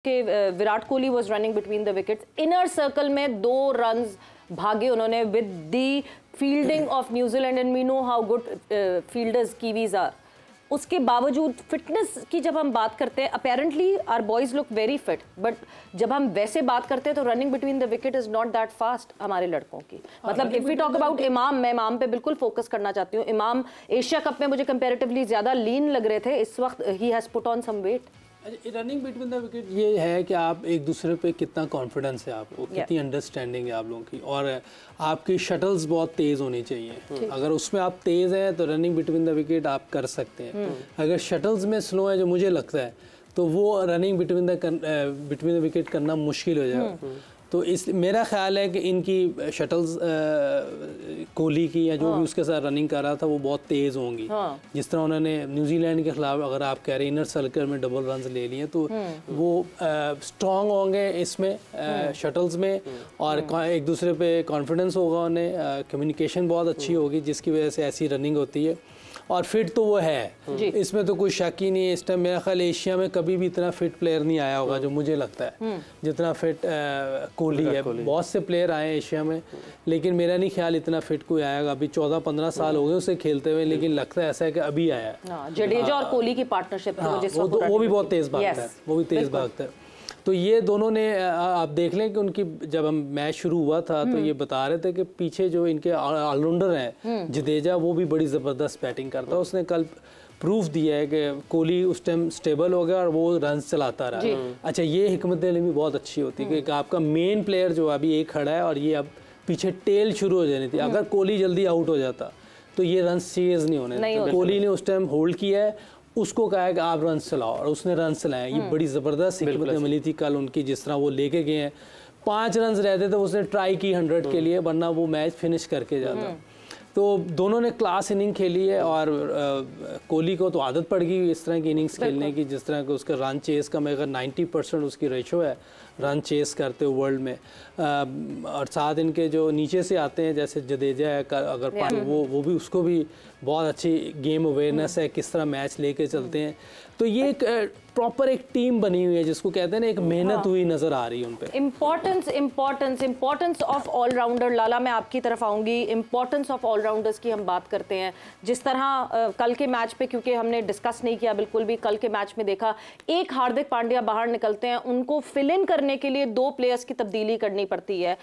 कि Virat Kohli was running between the wickets, inner circle में 2 runs भागे उन्होंने with the fielding of New Zealand and we know how good fielders Kiwis are. उसके बावजूद fitness की जब हम बात करते हैं, apparently our boys look very fit, but जब हम वैसे बात करते हैं तो running between the wicket is not that fast हमारे लड़कों की। मतलब इफ वी टॉक अबाउट इमाम, मैं इमाम पे बिल्कुल फोकस करना चाहती हूँ। इमाम एशिया कप में मुझे कंपैरेटिवली ज्यादा लीन लग रहे थे, इस वक्त he has put on some weight. Running between the wicket ये है कि आप एक दूसरे पे कितना कॉन्फिडेंस है आपको, कितनी अंडरस्टैंडिंग है आप लोगों की, और आपकी शटल्स बहुत तेज़ होनी चाहिए। अगर उसमें आप तेज़ हैं तो रनिंग बिटवीन द विकेट आप कर सकते हैं। अगर शटल्स में स्लो है, जो मुझे लगता है, तो वो रनिंग बिटवीन द विकेट करना मुश्किल हो जाएगा। तो इस मेरा ख्याल है कि इनकी शटल्स कोहली की या जो भी उसके साथ रनिंग कर रहा था वो बहुत तेज़ होंगी। जिस तरह उन्होंने न्यूजीलैंड के खिलाफ, अगर आप कह रहे हैं इनर सर्कल में डबल रन्स ले लिए, तो वो स्ट्रॉन्ग होंगे इसमें शटल्स में, और एक दूसरे पे कॉन्फिडेंस होगा उन्हें, कम्युनिकेशन बहुत अच्छी होगी जिसकी वजह से ऐसी रनिंग होती है। और फिट तो वो है, इसमें तो कोई शक ही नहीं है। इस टाइम मेरा ख्याल एशिया में कभी भी इतना फिट प्लेयर नहीं आया होगा जो मुझे लगता है जितना फिट कोहली है। बहुत से प्लेयर आए एशिया में, लेकिन मेरा नहीं ख्याल इतना फिट कोई आएगा। अभी 14-15 साल हो गए उसे खेलते हुए, लेकिन लगता है ऐसा है कि अभी आया है। जडेजा और कोहली की पार्टनरशिप वो भी बहुत तेज भागता है, वो भी तेज भागता है। तो ये दोनों ने, आप देख लें कि उनकी जब हम मैच शुरू हुआ था तो ये बता रहे थे कि पीछे जो इनके ऑलराउंडर हैं जडेजा, वो भी बड़ी ज़बरदस्त बैटिंग करता है। उसने कल प्रूफ दिया है कि कोहली उस टाइम स्टेबल हो गया और वो रन चलाता रहा। अच्छा, ये हिकमत अमली भी बहुत अच्छी होती है कि आपका मेन प्लेयर जो अभी एक खड़ा है और ये अब पीछे टेल शुरू हो जानी थी। अगर कोहली जल्दी आउट हो जाता तो ये रन सीरियस नहीं होने। कोहली ने उस टाइम होल्ड किया है, उसको कहा है कि आप रन चलाओ, और उसने रन चलाए। ये बड़ी ज़बरदस्त हिकमत अमली थी कल उनकी, जिस तरह वो लेके गए हैं। 5 रन रहते थे, उसने ट्राई की 100 के लिए, वरना वो मैच फिनिश करके जाता। तो दोनों ने क्लास इनिंग खेली है, और कोहली को तो आदत पड़ गई इस तरह की इनिंग्स खेलने की, जिस तरह के उसका रन चेस का, मैं अगर 90% उसकी रेशो है रन चेस करते हो वर्ल्ड में। और साथ इनके जो नीचे से आते हैं जैसे जडेजा है, अगर वो भी, उसको भी बहुत अच्छी गेम अवेयरनेस है, किस तरह मैच लेके चलते हैं। तो ये एक प्रॉपर एक टीम बनी हुई है, जिसको कहते हैं ना, एक मेहनत हुई नजर आ रही है उन पे। Importance of allrounder. लाला, मैं आपकी तरफ आऊंगी। इम्पोर्टेंस ऑफ ऑलराउंडर्स की हम बात करते हैं, जिस तरह कल के मैच पे, क्योंकि हमने डिस्कस नहीं किया बिल्कुल भी, कल के मैच में देखा एक हार्दिक पांड्या बाहर निकलते हैं, उनको फिल इन करने के लिए 2 प्लेयर्स की तब्दीली करनी पड़ती है।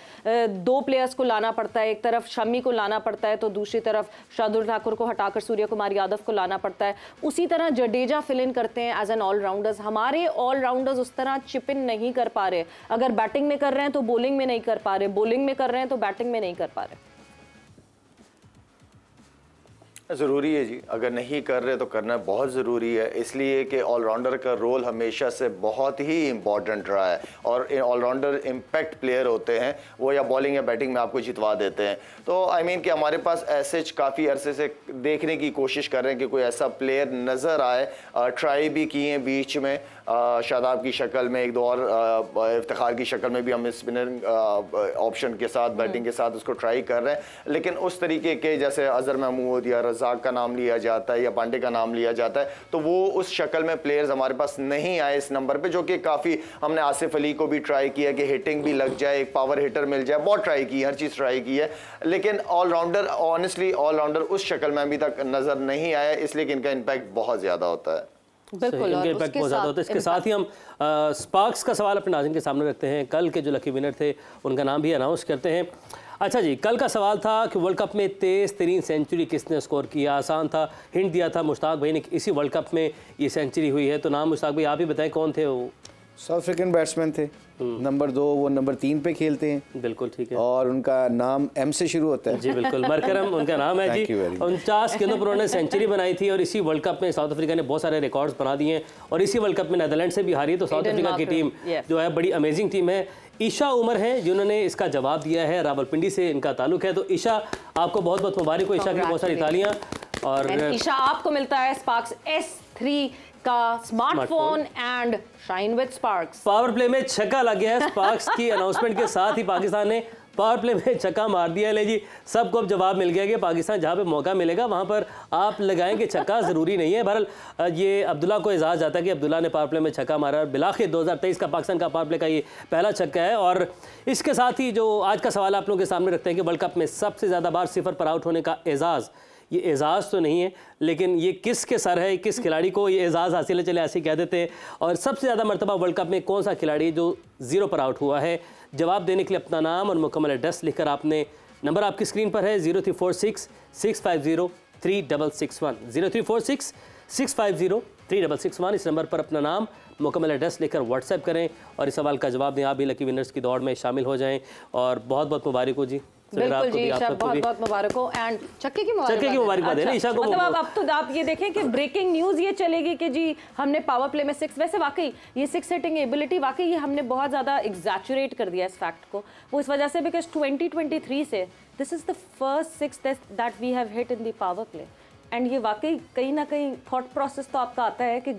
2 प्लेयर्स को लाना पड़ता है, एक तरफ शमी को लाना पड़ता है तो दूसरी तरफ शार्दुल ठाकुर को हटाकर सूर्य कुमार यादव को लाना पड़ता है। उसी तरह जडेजा फिल इन करते हैं एज एन ऑलराउंडर्स। हमारे ऑलराउंडर्स उस तरह चिप इन नहीं कर पा रहे। अगर बैटिंग में कर रहे हैं तो बॉलिंग में नहीं कर पा रहे, बॉलिंग में कर रहे हैं तो बैटिंग में नहीं कर पा रहे। ज़रूरी है जी, अगर नहीं कर रहे तो करना बहुत ज़रूरी है, इसलिए कि ऑलराउंडर का रोल हमेशा से बहुत ही इम्पॉर्टेंट रहा है। और ऑलराउंडर इम्पैक्ट प्लेयर होते हैं, वो या बॉलिंग या बैटिंग में आपको जितवा देते हैं। तो आई मीन कि हमारे पास ऐसे काफ़ी अरसे से देखने की कोशिश कर रहे हैं कि कोई ऐसा प्लेयर नज़र आए। ट्राई भी किए हैं बीच में, शादाब की शक्ल में, 1-2 और इफ्तिखार की शक्ल में भी हम स्पिनर ऑप्शन के साथ, बैटिंग के साथ उसको ट्राई कर रहे हैं। लेकिन उस तरीके के जैसे अजहर महमूद या रज़ाक का नाम लिया जाता है या पांडे का नाम लिया जाता है, तो वो उस शक्ल में प्लेयर्स हमारे पास नहीं आए इस नंबर पे, जो कि काफ़ी, हमने आसिफ अली को भी ट्राई किया कि हिटिंग भी लग जाए, एक पावर हिटर मिल जाए, बहुत ट्राई की, हर चीज़ ट्राई की है। लेकिन ऑलराउंडर, ऑनेस्टली ऑलराउंडर उस शक्ल में अभी तक नज़र नहीं आया, इसलिए कि इनका इम्पैक्ट बहुत ज़्यादा होता है। बिल्कुल, इनका इम्पैक्ट बहुत ज़्यादा होता है। इसके साथ ही हम स्पार्क्स का सवाल अपने नाज़रीन के सामने रखते हैं। कल के जो लकी विनर थे उनका नाम भी अनाउंस करते हैं। अच्छा जी, कल का सवाल था कि वर्ल्ड कप में तेज़ तरीन सेंचुरी किसने स्कोर किया। आसान था, हिंट दिया था मुश्ताक भाई ने, इसी वर्ल्ड कप में ये सेंचुरी हुई है। तो नाम मुश्ताक भाई आप ही बताएं कौन थे वो? साउथ अफ्रीकन बैट्समैन थे, नंबर 2, वो नंबर 3 पे खेलते हैं। बिल्कुल ठीक है, और उनका नाम एम से शुरू होता है। जी बिल्कुल, मरकरम उनका नाम है जी। 49 गेंदों पर उन्होंने सेंचुरी बनाई थी, और इसी वर्ल्ड कप में साउथ अफ्रीका ने बहुत सारे रिकॉर्ड्स बना दिए हैं, और इसी वर्ल्ड कप में नीदरलैंड से भी हारी है। तो साउथ अफ्रीका की टीम जो है बड़ी अमेजिंग टीम है। ईशा उमर है जिन्होंने इसका जवाब दिया है, रावलपिंडी से इनका ताल्लुक है। तो ईशा, आपको बहुत बहुत मुबारक हो। ईशा की बहुत सारी तालियां। और ईशा, आपको मिलता है स्पार्क्स S3 का smartphone and shine with sparks. Power play में छक्का लग गया है स्पार्क्स की अनाउंसमेंट के साथ ही। पाकिस्तान ने पावर प्ले में छक्का मार दिया। ले जी, सबको अब जवाब मिल गया कि पाकिस्तान जहाँ पे मौका मिलेगा वहाँ पर आप लगाएंगे छक्का, ज़रूरी नहीं है। बहरहाल ये अब्दुल्ला को एजाज़ आता है कि अब्दुल्ला ने पावर प्ले में छक्का मारा। बिलाखिर 2023 का पाकिस्तान का पावर प्ले का ये पहला छक्का है। और इसके साथ ही जो आज का सवाल आप लोगों के सामने रखते हैं कि वर्ल्ड कप में सबसे ज़्यादा बार 0 पर आउट होने का एजाज़, ये एजाज़ तो नहीं है, लेकिन ये किसके सर है, किस खिलाड़ी को ये एजाज़ हासिल है, चले ऐसे कह देते हैं। और सबसे ज़्यादा मरतबा वर्ल्ड कप में कौन सा खिलाड़ी जो 0 पर आउट हुआ है? जवाब देने के लिए अपना नाम और मुकम्मल एड्रेस लिखकर आपने, नंबर आपकी स्क्रीन पर है 0346 650 3661, 0346 650 3661। इस नंबर पर अपना नाम, मुकम्मल एड्रेस लेकर व्हाट्सएप करें और इस सवाल का जवाब दें। आप भी लकी विनर्स की दौड़ में शामिल हो जाएं। और बहुत बहुत मुबारक हो जी। बिल्कुल जी, बहुत बहुत मुबारक हो। एंड छक्के की मुबारकबाद है ना ईशा को। मतलब अब तो आप ये देखें कि ब्रेकिंग न्यूज़ ये चलेगी कि जी हमने पावर प्ले में 6, वैसे वाकई ये 6 हिटिंग एबिलिटी वाकई ये हमने बहुत ज़्यादा एग्जैचुरेट कर दिया इस फैक्ट को, वो इस वजह से बिकॉज 2023 से this is the first 6 that we have hit in the power play. And ये वाकई कहीं ना कहीं थॉट प्रोसेस तो आपका आता है कि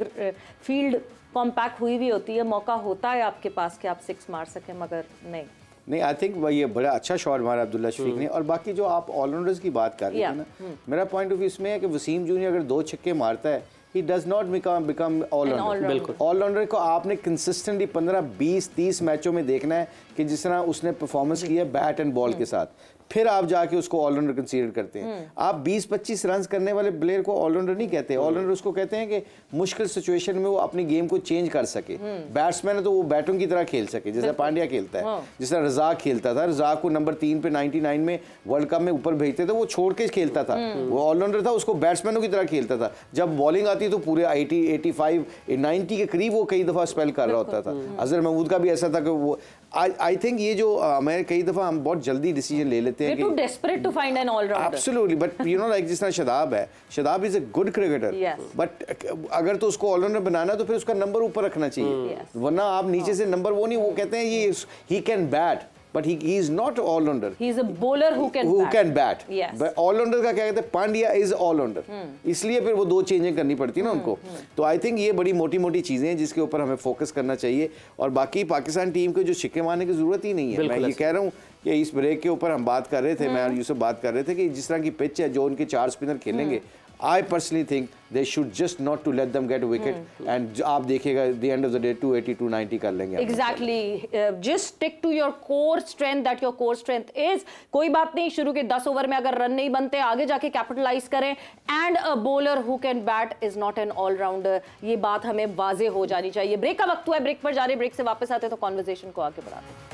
फील्ड कॉम्पैक्ट हुई भी होती है, मौका होता है आपके पास कि आप 6 मार सकें, मगर नहीं। आई थिंक ये बड़ा अच्छा शॉट मारा अब्दुल्ला शफीक ने। और बाकी जो आप ऑलराउंडर्स की बात कर रहे थे ना, मेरा पॉइंट ऑफ व्यू इसमें है कि वसीम जूनियर अगर 2 छक्के मारता है, he does not become allrounder. बिल्कुल, ऑलराउंडर को आपने कंसिस्टेंटली 15, 20, 30 मैचों में देखना है कि जिस तरह उसने परफॉर्मेंस की है बैट एंड बॉल के साथ, फिर आप जाके उसको ऑलराउंडर कंसीडर करते हैं। आप 20-25 रन करने वाले प्लेयर को ऑलराउंडर नहीं कहते। ऑलराउंडर उसको कहते हैं कि मुश्किल सिचुएशन में वो अपनी गेम को चेंज कर सके। बैट्समैन है तो वो बैटों की तरह खेल सके, जैसा पांड्या खेलता है, जिस तरह रज़ाक खेलता था। रज़ाक को नंबर 3 पे 99 में वर्ल्ड कप में ऊपर भेजते थे, वो छोड़ के खेलता था, वो ऑलराउंडर था, उसको बैट्समैनों की तरह खेलता था। जब बॉलिंग आती तो पूरे 80, 85, 90 के करीब वो कई दफ़ा स्पेल कर रहा होता था। अजहर महमूद का भी ऐसा था कि वो आई थिंक ये जो मैं कई दफ़ा हम बहुत जल्दी डिसीजन ले लेते हैं कि desperate to find an all-rounder. Absolutely, but you know like जिस तरह शदाब है, Shadab is a good cricketer. Yes. But अगर तो उसको ऑलराउंडर बनाना तो फिर उसका नंबर ऊपर रखना चाहिए, वरना आप नीचे से नंबर वो नहीं, वो कहते हैं ये he can bat. But he is not all-rounder. He is a bowler who can bat. Yes. But all-rounder का क्या कहते हैं? Pandya is all-rounder. इसलिए फिर वो 2 चेंजिंग करनी पड़ती है ना उनको। तो आई थिंक ये बड़ी मोटी चीजें हैं जिसके ऊपर हमें फोकस करना चाहिए। और बाकी पाकिस्तान टीम को जो छिक्के मारने की जरूरत ही नहीं है। मैं ये कह रहा हूँ कि इस ब्रेक के ऊपर हम बात कर रहे थे, मैं और यूसुफ बात कर रहे थे कि जिस तरह की पिच है, जो उनके 4 स्पिनर खेलेंगे, I personally think they should just not to let them get a wicket and आप देखिएगा the end of the day 280 290 कर लेंगे। Exactly, just stick to your core strength that your core strength is। कोई बात नहीं, शुरू के 10 over में अगर रन नहीं बनते आगे जाके कैपिटलाइज करें। and a bowler who can bat is not an all rounder, ये बात हमें वाजे हो जानी चाहिए। ब्रेक का वक्त हुआ है, ब्रेक पर जा रहे, ब्रेक से वापस आते तो कॉन्वर्सेशन को आगे बढ़ाते हैं।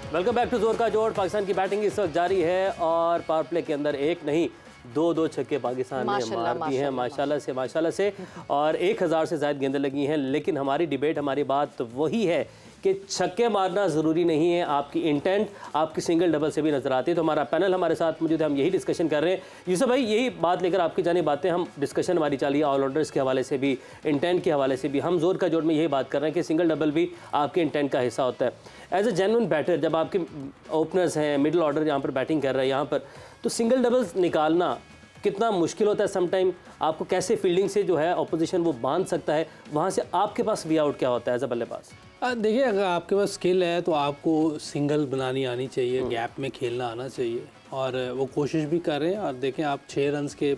वेलकम बैक टू जोर का जोर। पाकिस्तान की बैटिंग इस वक्त जारी है और पावर प्ले के अंदर 1 नहीं 2 छक्के पाकिस्तान ने मार दी हैं माशाल्लाह से और 1000 से ज़्यादा गेंदें लगी हैं। लेकिन हमारी डिबेट, हमारी बात वही है कि छक्के मारना ज़रूरी नहीं है, आपकी इंटेंट आपकी सिंगल डबल से भी नज़र आती है। तो हमारा पैनल हमारे साथ मौजूद है, हम यही डिस्कशन कर रहे हैं। यूसुफ भाई, यही बात लेकर आपकी जानी बातें, हम डिस्कशन हमारी चली है ऑलराउंडर्स के हवाले से भी, इंटेंट के हवाले से भी। हम जोर का जोर में यही बात कर रहे हैं कि सिंगल डबल भी आपके इंटेंट का हिस्सा होता है। एज ए जेन्युइन बैटर, जब आपके ओपनर्स हैं, मिडिल ऑर्डर यहाँ पर बैटिंग कर रहे हैं यहाँ पर, तो सिंगल डबल्स निकालना कितना मुश्किल होता है समटाइम? आपको कैसे फील्डिंग से जो है ऑपोजिशन वो बांध सकता है, वहाँ से आपके पास वे आउट क्या होता है एज अ बल्लेबाज? देखिए, अगर आपके पास स्किल है तो आपको सिंगल बनानी आनी चाहिए, गैप में खेलना आना चाहिए और वो कोशिश भी कर रहे हैं। और देखें आप 6 रन के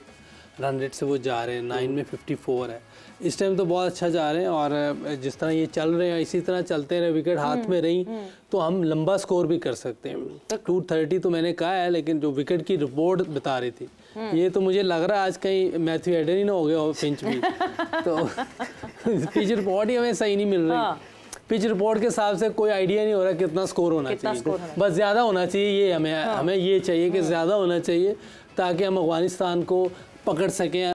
रन रेट से वो जा रहे हैं, 9 में 54 है इस टाइम, तो बहुत अच्छा जा रहे हैं। और जिस तरह ये चल रहे हैं इसी तरह चलते रहे, विकेट हाथ में रही तो हम लंबा स्कोर भी कर सकते हैं। 230 तो मैंने कहा है, लेकिन जो विकेट की रिपोर्ट बता रही थी ये तो मुझे लग रहा है आज कहीं मैथ्यू एडन ही ना हो गया पिंच भी तो पिच रिपोर्ट ही हमें सही नहीं मिल रही। पिच रिपोर्ट के हिसाब से कोई आइडिया नहीं हो रहा कितना स्कोर होना चाहिए, बस ज़्यादा होना चाहिए। ये हमें ये चाहिए कि ज़्यादा होना चाहिए ताकि हम अफगानिस्तान को पकड़ सकें।